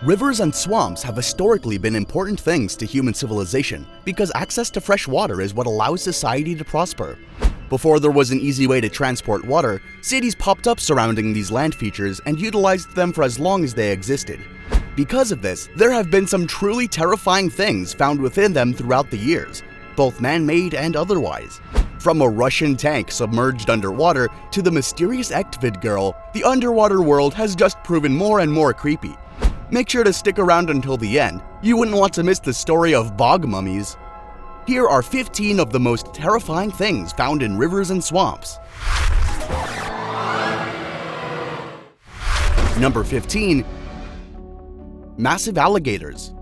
Rivers and swamps have historically been important things to human civilization because access to fresh water is what allows society to prosper. Before there was an easy way to transport water, cities popped up surrounding these land features and utilized them for as long as they existed. Because of this, there have been some truly terrifying things found within them throughout the years, both man-made and otherwise. From a Russian tank submerged underwater to the mysterious Ectvid girl, the underwater world has just proven more and more creepy. Make sure to stick around until the end. You wouldn't want to miss the story of bog mummies. Here are 15 of the most terrifying things found in rivers and swamps. Number 15. Massive alligators.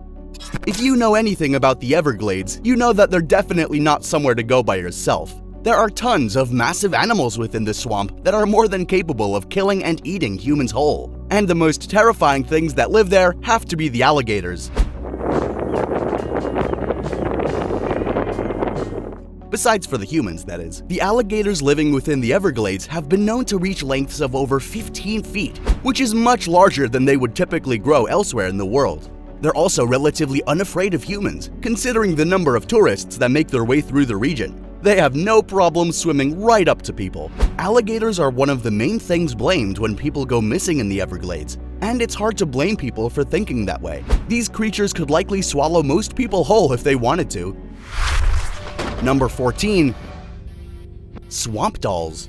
If you know anything about the Everglades, you know that they're definitely not somewhere to go by yourself. There are tons of massive animals within the swamp that are more than capable of killing and eating humans whole. And the most terrifying things that live there have to be the alligators. Besides for the humans, that is. The alligators living within the Everglades have been known to reach lengths of over 15 feet, which is much larger than they would typically grow elsewhere in the world. They're also relatively unafraid of humans, considering the number of tourists that make their way through the region. They have no problem swimming right up to people. Alligators are one of the main things blamed when people go missing in the Everglades, and it's hard to blame people for thinking that way. These creatures could likely swallow most people whole if they wanted to. Number 14. Swamp dolls.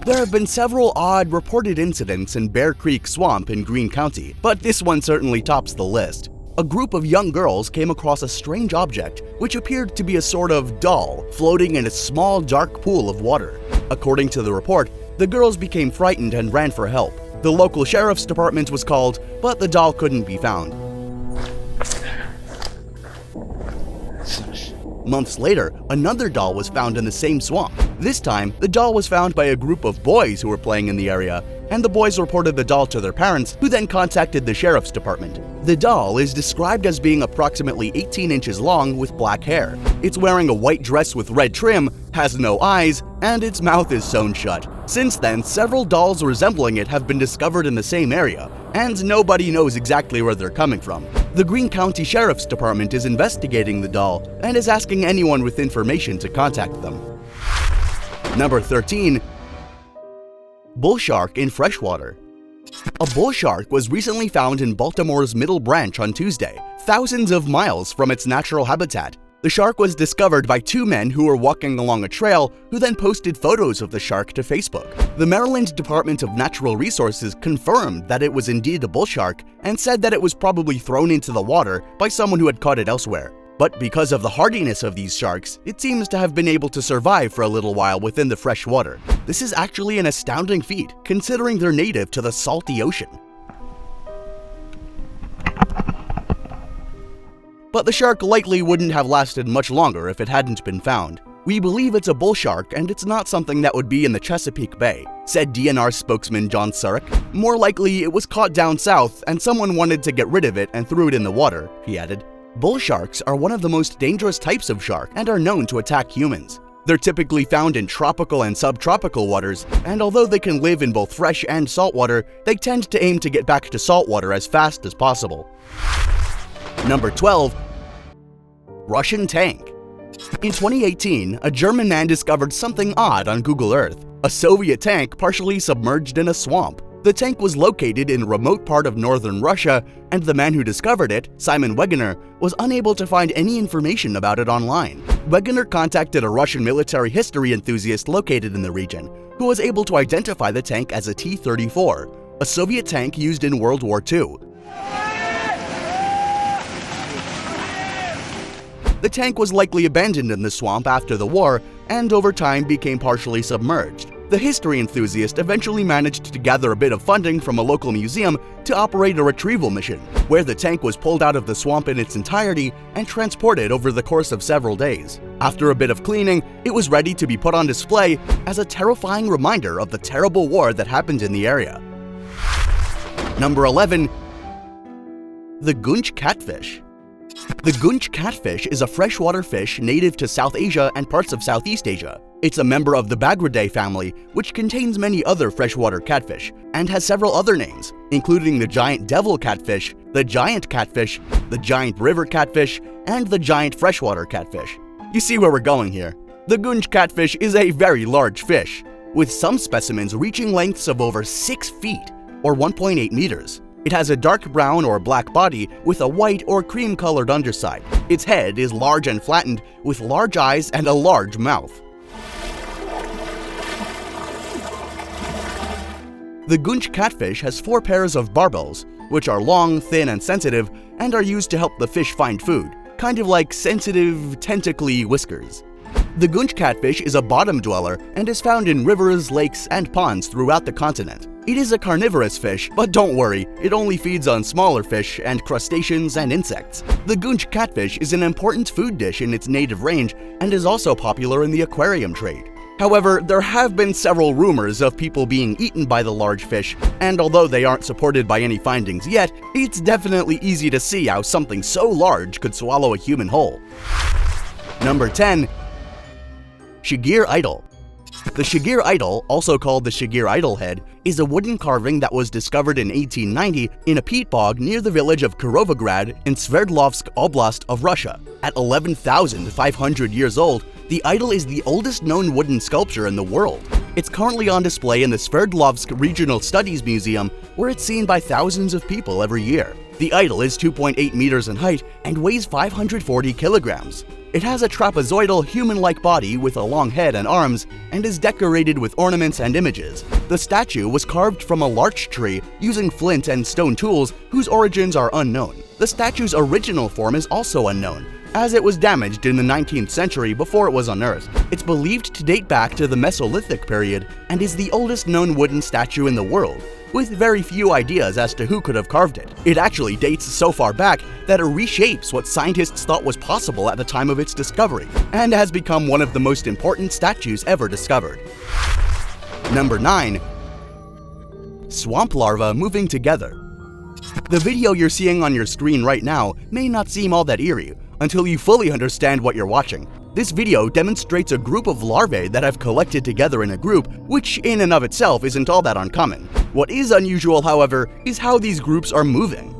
There have been several odd reported incidents in Bear Creek Swamp in Greene County, but this one certainly tops the list. A group of young girls came across a strange object, which appeared to be a sort of doll floating in a small dark pool of water. According to the report, the girls became frightened and ran for help. The local sheriff's department was called, but the doll couldn't be found. Months later, another doll was found in the same swamp. This time, the doll was found by a group of boys who were playing in the area, and the boys reported the doll to their parents, who then contacted the sheriff's department. The doll is described as being approximately 18 inches long with black hair. It's wearing a white dress with red trim, has no eyes, and its mouth is sewn shut. Since then, several dolls resembling it have been discovered in the same area, and nobody knows exactly where they're coming from. The Greene County Sheriff's Department is investigating the doll and is asking anyone with information to contact them. Number 13. Bull shark in freshwater. A bull shark was recently found in Baltimore's Middle Branch on Tuesday, thousands of miles from its natural habitat. The shark was discovered by two men who were walking along a trail, who then posted photos of the shark to Facebook. The Maryland Department of Natural Resources confirmed that it was indeed a bull shark and said that it was probably thrown into the water by someone who had caught it elsewhere. But because of the hardiness of these sharks, it seems to have been able to survive for a little while within the fresh water. This is actually an astounding feat, considering they're native to the salty ocean. But the shark likely wouldn't have lasted much longer if it hadn't been found. We believe it's a bull shark and it's not something that would be in the Chesapeake Bay, said DNR spokesman John Surek. More likely it was caught down south and someone wanted to get rid of it and threw it in the water, he added. Bull sharks are one of the most dangerous types of shark and are known to attack humans. They're typically found in tropical and subtropical waters, and although they can live in both fresh and salt water, they tend to aim to get back to salt water as fast as possible. Number 12. Russian tank. In 2018, a German man discovered something odd on Google Earth, a Soviet tank partially submerged in a swamp. The tank was located in a remote part of northern Russia, and the man who discovered it, Simon Wegener, was unable to find any information about it online. Wegener contacted a Russian military history enthusiast located in the region, who was able to identify the tank as a T-34, a Soviet tank used in World War II. The tank was likely abandoned in the swamp after the war, and over time became partially submerged. The history enthusiast eventually managed to gather a bit of funding from a local museum to operate a retrieval mission, where the tank was pulled out of the swamp in its entirety and transported over the course of several days. After a bit of cleaning, it was ready to be put on display as a terrifying reminder of the terrible war that happened in the area. Number 11. The GOONCH catfish. The GOONCH catfish is a freshwater fish native to South Asia and parts of Southeast Asia. It's a member of the Bagridae family, which contains many other freshwater catfish, and has several other names, including the giant devil catfish, the giant catfish, the giant river catfish, and the giant freshwater catfish. You see where we're going here. The goonch catfish is a very large fish, with some specimens reaching lengths of over 6 feet, or 1.8 meters. It has a dark brown or black body with a white or cream-colored underside. Its head is large and flattened, with large eyes and a large mouth. The goonch catfish has 4 pairs of barbels, which are long, thin, and sensitive, and are used to help the fish find food, kind of like sensitive, tentacly whiskers. The goonch catfish is a bottom dweller and is found in rivers, lakes, and ponds throughout the continent. It is a carnivorous fish, but don't worry, it only feeds on smaller fish and crustaceans and insects. The goonch catfish is an important food dish in its native range and is also popular in the aquarium trade. However, there have been several rumors of people being eaten by the large fish, and although they aren't supported by any findings yet, it's definitely easy to see how something so large could swallow a human whole. Number 10. Shigir Idol. The Shigir Idol, also called the Shigir Idol head, is a wooden carving that was discovered in 1890 in a peat bog near the village of Kirovograd in Sverdlovsk Oblast of Russia. At 11,500 years old, the idol is the oldest known wooden sculpture in the world. It's currently on display in the Sverdlovsk Regional Studies Museum, where it's seen by thousands of people every year. The idol is 2.8 meters in height and weighs 540 kilograms. It has a trapezoidal, human-like body with a long head and arms, and is decorated with ornaments and images. The statue was carved from a larch tree using flint and stone tools whose origins are unknown. The statue's original form is also unknown, as it was damaged in the 19th century before it was unearthed. It's believed to date back to the Mesolithic period and is the oldest known wooden statue in the world, with very few ideas as to who could have carved it. It actually dates so far back that it reshapes what scientists thought was possible at the time of its discovery, and has become one of the most important statues ever discovered. Number 9. Swamp larvae moving together. The video you're seeing on your screen right now may not seem all that eerie until you fully understand what you're watching. This video demonstrates a group of larvae that have collected together in a group, which in and of itself isn't all that uncommon. What is unusual, however, is how these groups are moving.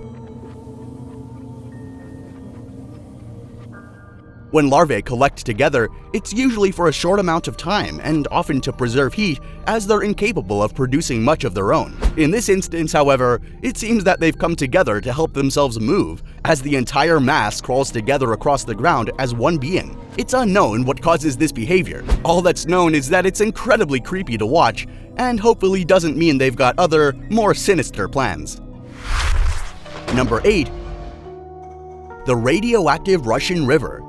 When larvae collect together, it's usually for a short amount of time and often to preserve heat, as they're incapable of producing much of their own. In this instance, however, it seems that they've come together to help themselves move, as the entire mass crawls together across the ground as one being. It's unknown what causes this behavior. All that's known is that it's incredibly creepy to watch, and hopefully doesn't mean they've got other, more sinister plans. Number 8. The radioactive Russian River.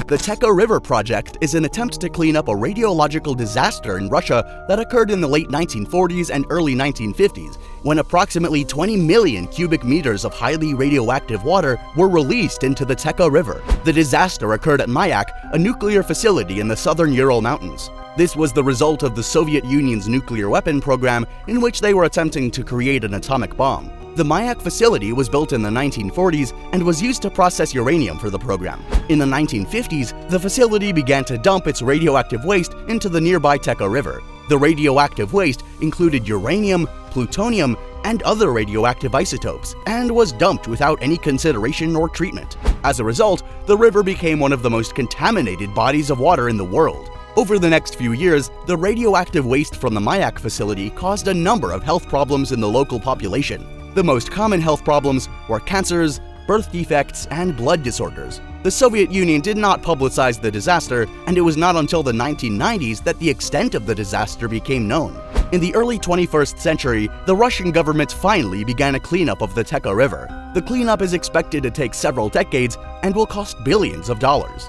The Teka River project is an attempt to clean up a radiological disaster in Russia that occurred in the late 1940s and early 1950s, when approximately 20 million cubic meters of highly radioactive water were released into the Teka River. The disaster occurred at Mayak, a nuclear facility in the southern Ural Mountains. This was the result of the Soviet Union's nuclear weapon program, in which they were attempting to create an atomic bomb. The Mayak facility was built in the 1940s and was used to process uranium for the program. In the 1950s, the facility began to dump its radioactive waste into the nearby Teka River. The radioactive waste included uranium, plutonium, and other radioactive isotopes, and was dumped without any consideration or treatment. As a result, the river became one of the most contaminated bodies of water in the world. Over the next few years, the radioactive waste from the Mayak facility caused a number of health problems in the local population. The most common health problems were cancers, birth defects, and blood disorders. The Soviet Union did not publicize the disaster, and it was not until the 1990s that the extent of the disaster became known. In the early 21st century, the Russian government finally began a cleanup of the Teka River. The cleanup is expected to take several decades and will cost billions of dollars.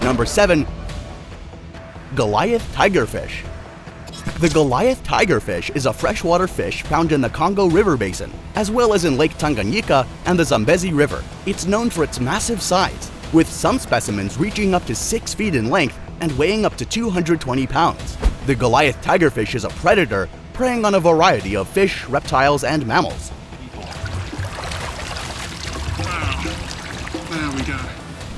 Number 7. Goliath tigerfish. The Goliath tigerfish is a freshwater fish found in the Congo River Basin, as well as in Lake Tanganyika and the Zambezi River. It's known for its massive size, with some specimens reaching up to 6 feet in length and weighing up to 220 pounds. The Goliath tigerfish is a predator, preying on a variety of fish, reptiles, and mammals. Wow. There we go.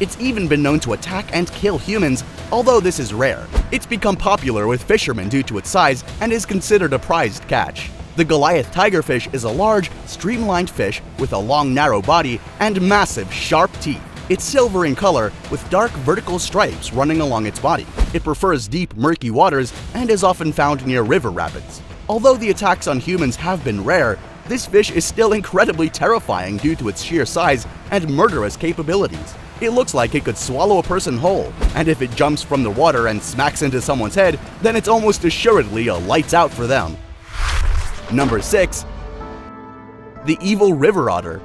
It's even been known to attack and kill humans, although this is rare. It's become popular with fishermen due to its size and is considered a prized catch. The Goliath tigerfish is a large, streamlined fish with a long, narrow body and massive, sharp teeth. It's silver in color with dark vertical stripes running along its body. It prefers deep, murky waters and is often found near river rapids. Although the attacks on humans have been rare, this fish is still incredibly terrifying due to its sheer size and murderous capabilities. It looks like it could swallow a person whole, and if it jumps from the water and smacks into someone's head, then it's almost assuredly a lights out for them. Number 6. The evil river otter.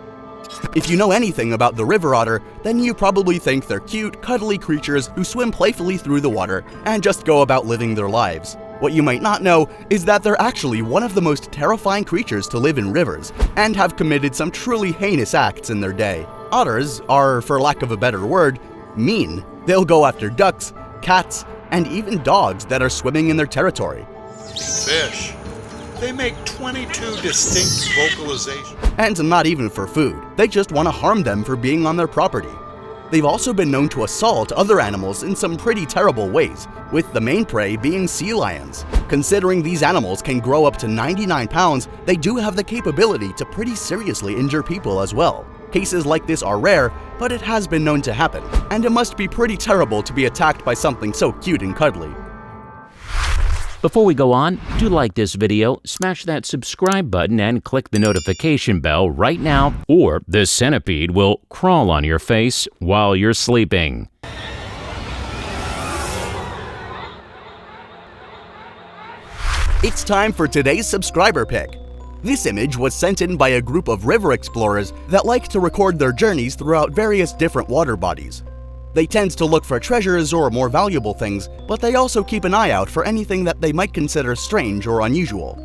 If you know anything about the river otter, then you probably think they're cute, cuddly creatures who swim playfully through the water and just go about living their lives. What you might not know is that they're actually one of the most terrifying creatures to live in rivers and have committed some truly heinous acts in their day. Otters are, for lack of a better word, mean. They'll go after ducks, cats, and even dogs that are swimming in their territory. Fish. They make 22 distinct vocalizations. And not even for food. They just want to harm them for being on their property. They've also been known to assault other animals in some pretty terrible ways, with the main prey being sea lions. Considering these animals can grow up to 99 pounds, they do have the capability to pretty seriously injure people as well. Cases like this are rare, but it has been known to happen, and it must be pretty terrible to be attacked by something so cute and cuddly. Before we go on, do like this video, smash that subscribe button, and click the notification bell right now, or the centipede will crawl on your face while you're sleeping. It's time for today's subscriber pick. This image was sent in by a group of river explorers that like to record their journeys throughout various different water bodies. They tend to look for treasures or more valuable things, but they also keep an eye out for anything that they might consider strange or unusual.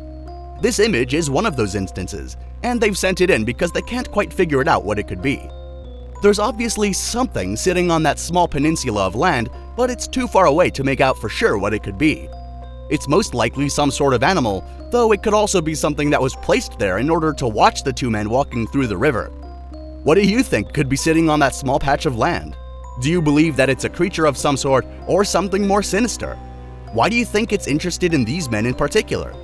This image is one of those instances, and they've sent it in because they can't quite figure it out what it could be. There's obviously something sitting on that small peninsula of land, but it's too far away to make out for sure what it could be. It's most likely some sort of animal, though it could also be something that was placed there in order to watch the two men walking through the river. What do you think could be sitting on that small patch of land? Do you believe that it's a creature of some sort or something more sinister? Why do you think it's interested in these men in particular?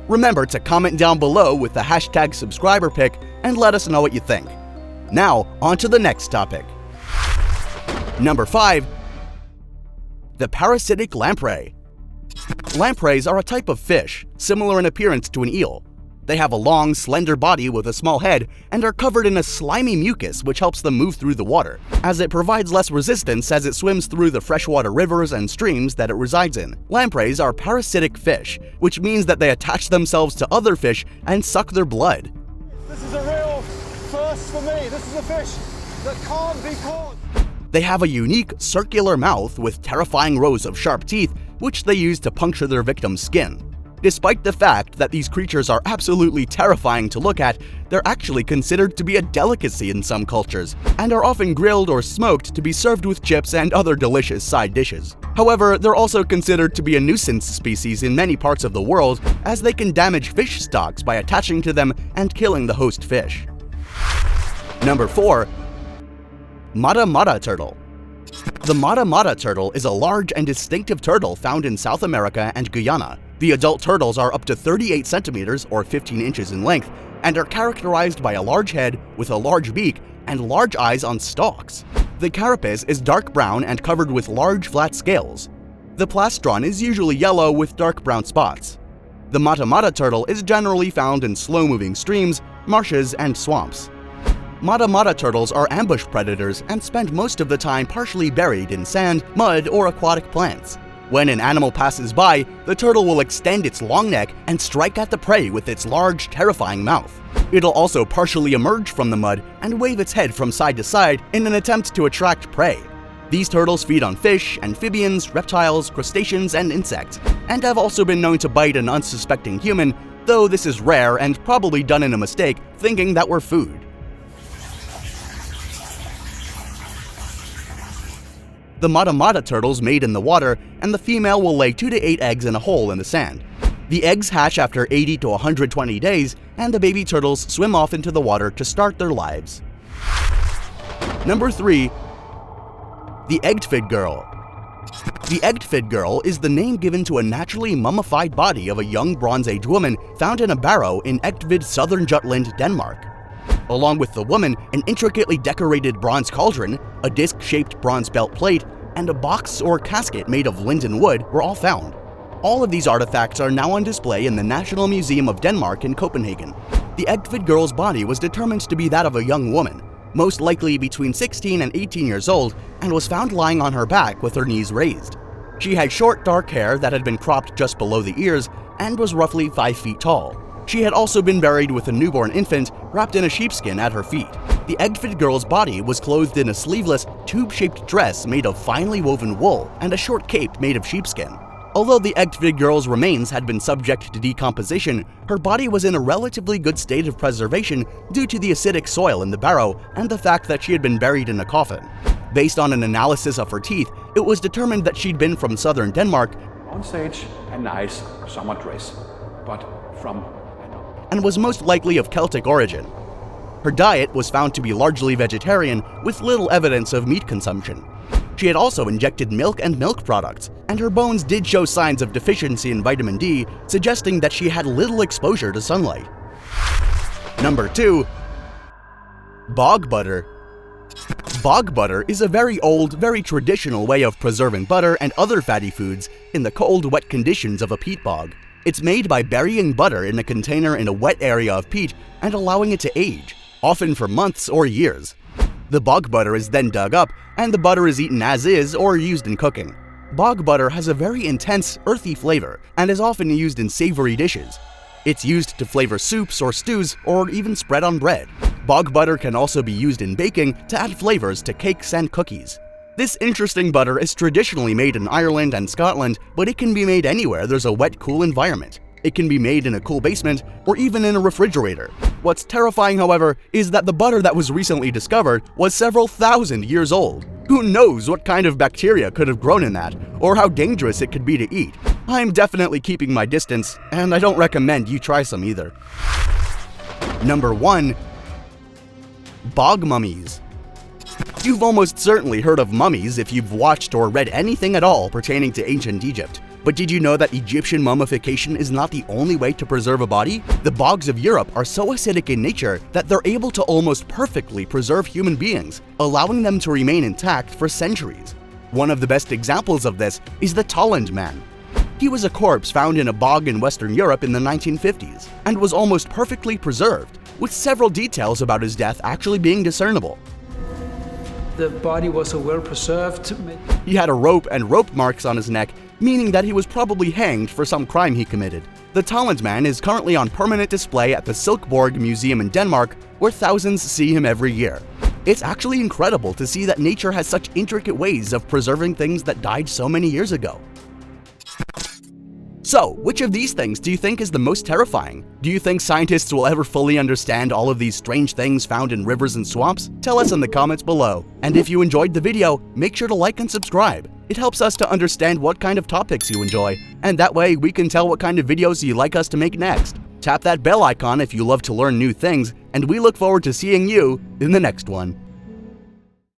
Remember to comment down below with the hashtag subscriberpick and let us know what you think. Now, on to the next topic. Number 5. The parasitic lamprey. Lampreys are a type of fish, similar in appearance to an eel. They have a long, slender body with a small head and are covered in a slimy mucus which helps them move through the water, as it provides less resistance as it swims through the freshwater rivers and streams that it resides in. Lampreys are parasitic fish, which means that they attach themselves to other fish and suck their blood. This is a real first for me. This is a fish that can't be caught. They have a unique, circular mouth with terrifying rows of sharp teeth, which they use to puncture their victim's skin. Despite the fact that these creatures are absolutely terrifying to look at, they're actually considered to be a delicacy in some cultures, and are often grilled or smoked to be served with chips and other delicious side dishes. However, they're also considered to be a nuisance species in many parts of the world, as they can damage fish stocks by attaching to them and killing the host fish. Number 4. Mata Mata turtle. The Mata Mata turtle is a large and distinctive turtle found in South America and Guyana. The adult turtles are up to 38 centimeters or 15 inches in length and are characterized by a large head with a large beak and large eyes on stalks. The carapace is dark brown and covered with large flat scales. The plastron is usually yellow with dark brown spots. The Mata Mata turtle is generally found in slow-moving streams, marshes, and swamps. Mata Mata turtles are ambush predators and spend most of the time partially buried in sand, mud, or aquatic plants. When an animal passes by, the turtle will extend its long neck and strike at the prey with its large, terrifying mouth. It'll also partially emerge from the mud and wave its head from side to side in an attempt to attract prey. These turtles feed on fish, amphibians, reptiles, crustaceans, and insects, and have also been known to bite an unsuspecting human, though this is rare and probably done in a mistake, thinking that we're food. The Mata Mata turtles mate in the water, and the female will lay 2 to 8 eggs in a hole in the sand. The eggs hatch after 80 to 120 days, and the baby turtles swim off into the water to start their lives. Number 3. The Egged Girl. The Egged Girl is the name given to a naturally mummified body of a young Bronze Age woman found in a barrow in Egtved, southern Jutland, Denmark. Along with the woman, an intricately decorated bronze cauldron, a disc-shaped bronze belt plate, and a box or casket made of linden wood were all found. All of these artifacts are now on display in the National Museum of Denmark in Copenhagen. The Egtved girl's body was determined to be that of a young woman, most likely between 16 and 18 years old, and was found lying on her back with her knees raised. She had short dark hair that had been cropped just below the ears and was roughly 5 feet tall. She had also been buried with a newborn infant wrapped in a sheepskin at her feet. The Egtved girl's body was clothed in a sleeveless, tube-shaped dress made of finely woven wool and a short cape made of sheepskin. Although the Egtved girl's remains had been subject to decomposition, her body was in a relatively good state of preservation due to the acidic soil in the barrow and the fact that she had been buried in a coffin. Based on an analysis of her teeth, it was determined that she'd been from southern Denmark on stage, a nice summer dress, but from and was most likely of Celtic origin. Her diet was found to be largely vegetarian, with little evidence of meat consumption. She had also injected milk and milk products, and her bones did show signs of deficiency in vitamin D, suggesting that she had little exposure to sunlight. Number 2. Bog butter. Bog butter is a very old, very traditional way of preserving butter and other fatty foods in the cold, wet conditions of a peat bog. It's made by burying butter in a container in a wet area of peat and allowing it to age, often for months or years. The bog butter is then dug up, and the butter is eaten as is or used in cooking. Bog butter has a very intense, earthy flavor and is often used in savory dishes. It's used to flavor soups or stews or even spread on bread. Bog butter can also be used in baking to add flavors to cakes and cookies. This interesting butter is traditionally made in Ireland and Scotland, but it can be made anywhere there's a wet, cool environment. It can be made in a cool basement or even in a refrigerator. What's terrifying, however, is that the butter that was recently discovered was several thousand years old. Who knows what kind of bacteria could have grown in that, or how dangerous it could be to eat. I'm definitely keeping my distance, and I don't recommend you try some either. Number 1. Bog mummies. You've almost certainly heard of mummies if you've watched or read anything at all pertaining to ancient Egypt. But did you know that Egyptian mummification is not the only way to preserve a body? The bogs of Europe are so acidic in nature that they're able to almost perfectly preserve human beings, allowing them to remain intact for centuries. One of the best examples of this is the Tolland man. He was a corpse found in a bog in Western Europe in the 1950s, and was almost perfectly preserved, with several details about his death actually being discernible. The body was so well preserved. He had a rope and rope marks on his neck, meaning that he was probably hanged for some crime he committed. The Tolland man is currently on permanent display at the Silkeborg Museum in Denmark, where thousands see him every year. It's actually incredible to see that nature has such intricate ways of preserving things that died so many years ago. So, which of these things do you think is the most terrifying? Do you think scientists will ever fully understand all of these strange things found in rivers and swamps? Tell us in the comments below. And if you enjoyed the video, make sure to like and subscribe. It helps us to understand what kind of topics you enjoy, and that way we can tell what kind of videos you'd like us to make next. Tap that bell icon if you love to learn new things, and we look forward to seeing you in the next one.